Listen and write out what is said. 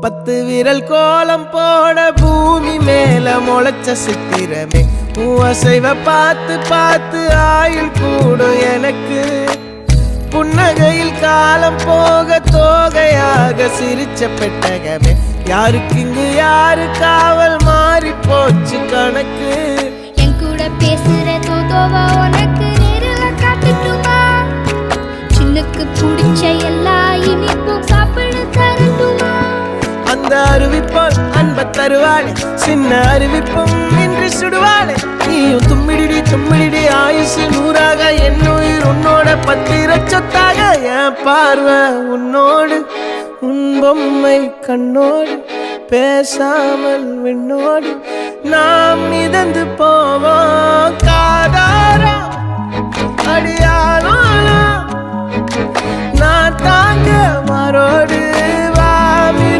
10 விரல் கோலம் போட பூமி மேல முளைச்ச சித்திரமே அசைவ பார்த்து பார்த்து ஆயுள் கூடும் எனக்கு புன்னகையில் காலம் போக தோகையாக சிரிச்ச பெட்டகமே யாருக்கு இங்கு யாரு காவல் மாறி போச்சு கணக்கு என் கூட பேசுற தோதோவா உனக்கு நேரில் காட்டுட்டுமா சின்னுக்கு பிடிச்ச எல்லா இனிப்பும் சாப்பிட தரட்டுமா அந்த அறிவிப்பால் அன்ப தருவாளே சின்ன அறிவிப்பும் இன்று சுடுவாளே நீயும் தும்மிடி தும்மிடி ஆயுசு 100ஆக என் உயிர் உன்னோட 10 லட்சத்தாக என் பார்வை உன்னோடு உன் பொம்மை கண்ணோடு பேசாமல் விண்ணோடு நாம் மிதந்து போவோம் காதாரா